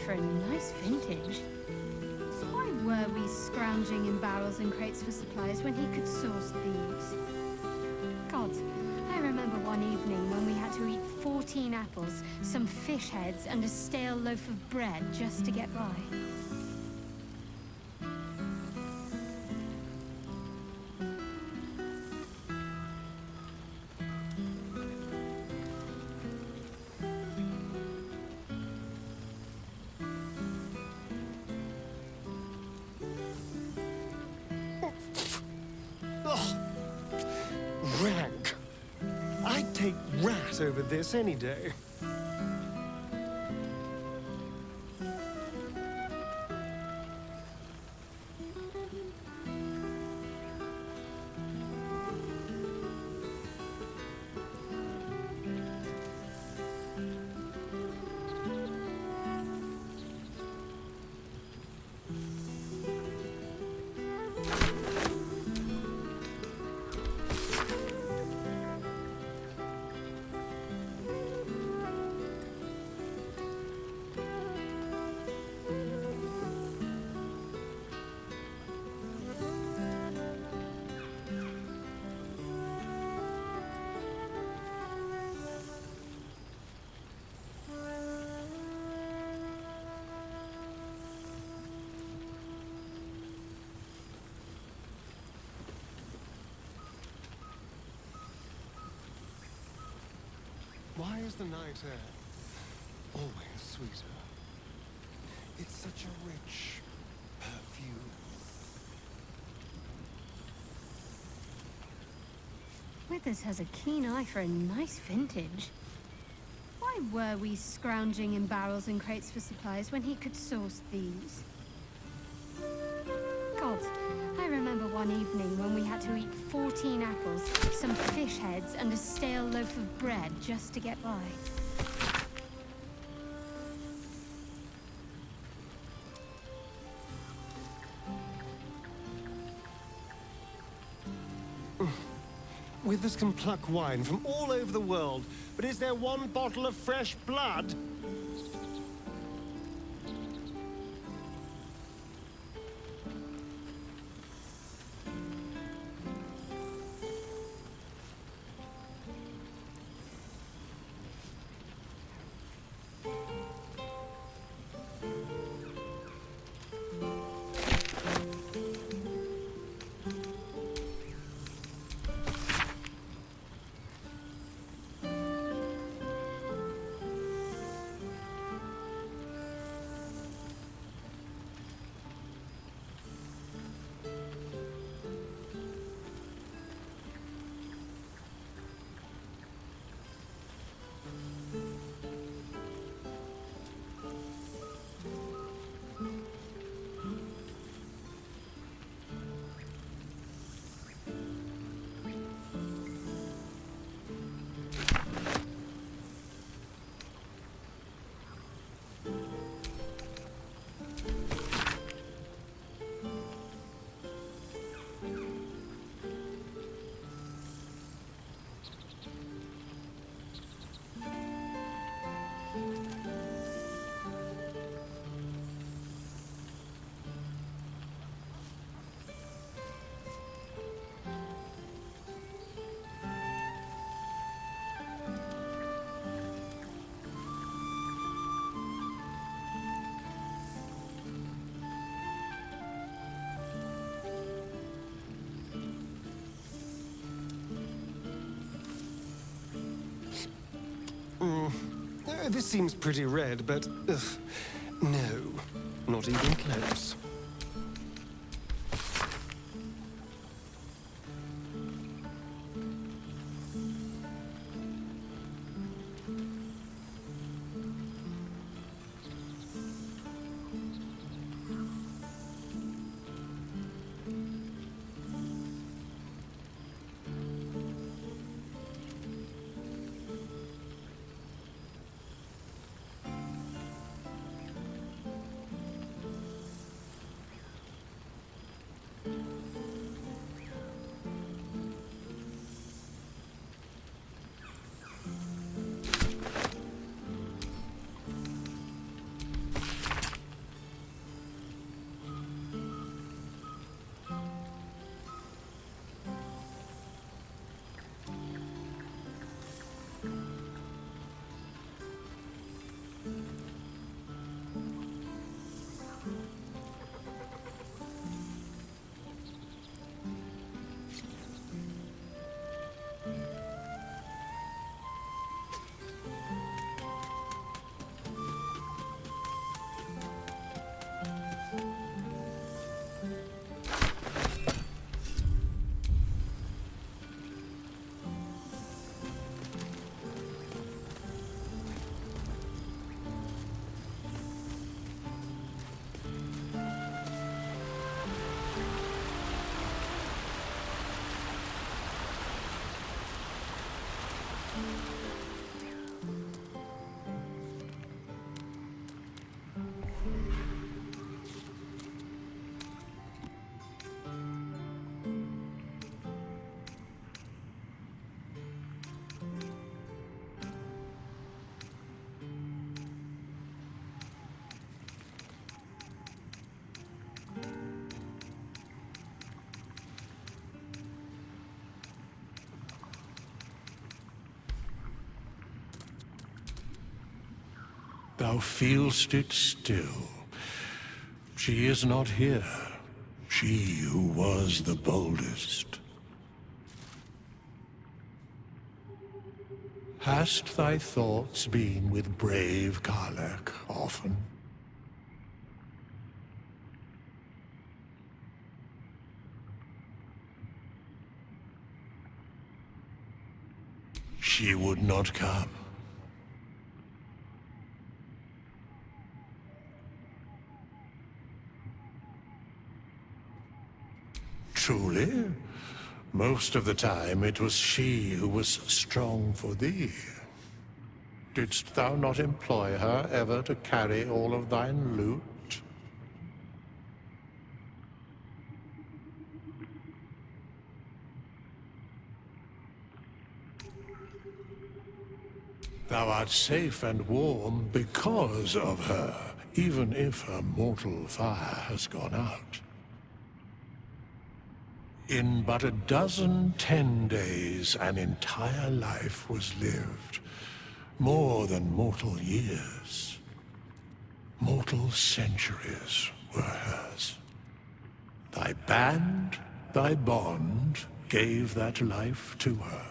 for a nice vintage. Why were we scrounging in barrels and crates for supplies when he could source these? God, I remember one evening when we had to eat 14 apples, some fish heads, and a stale loaf of bread just to get by. Rank. I'd take rat over this any day. Why is the night air always sweeter? It's such a rich perfume. Withers has a keen eye for a nice vintage. Why were we scrounging in barrels and crates for supplies when he could source these? God, I remember one evening when we had to eat 14 apples, some fish heads, and a stale loaf of bread just to get by. Withers can pluck wine from all over the world, but is there one bottle of fresh blood? This seems pretty red, but no, not even close. Thou feelst it still. She is not here. She who was the boldest. Hast thy thoughts been with brave Karlach often? She would not come. Truly, most of the time it was she who was strong for thee. Didst thou not employ her ever to carry all of thine loot? Thou art safe and warm because of her, even if her mortal fire has gone out. In but a dozen 10 days, an entire life was lived. More than mortal years. Mortal centuries were hers. Thy band, thy bond, gave that life to her.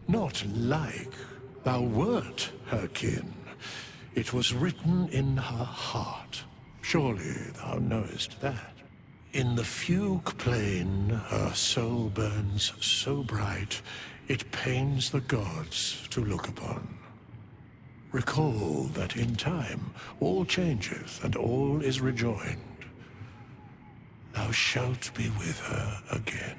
Not like thou wert her kin. It was written in her heart. Surely thou knowest that. In the fugue plain, her soul burns so bright, it pains the gods to look upon. Recall that in time, all changeth and all is rejoined. Thou shalt be with her again.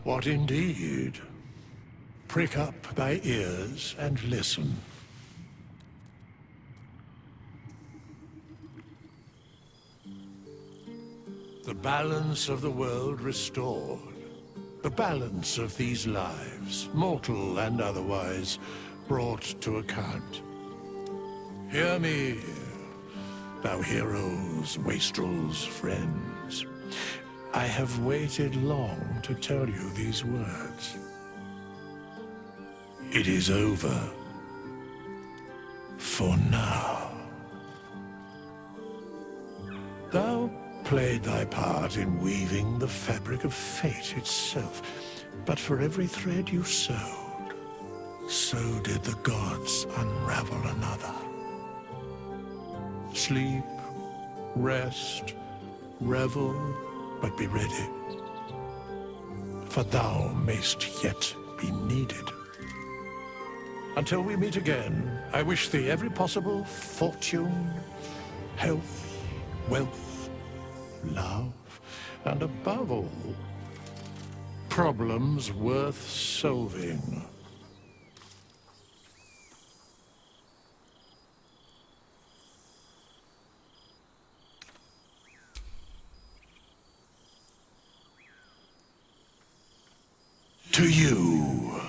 What indeed? Prick up thy ears and listen. The balance of the world restored. The balance of these lives, mortal and otherwise, brought to account. Hear me, thou heroes, wastrels, friends. I have waited long to tell you these words. It is over. For now. Thou played thy part in weaving the fabric of fate itself, but for every thread you sewed, so did the gods unravel another. Sleep, rest, revel, but be ready, for thou mayst yet be needed. Until we meet again, I wish thee every possible fortune, health, wealth, love, and above all, problems worth solving. To you.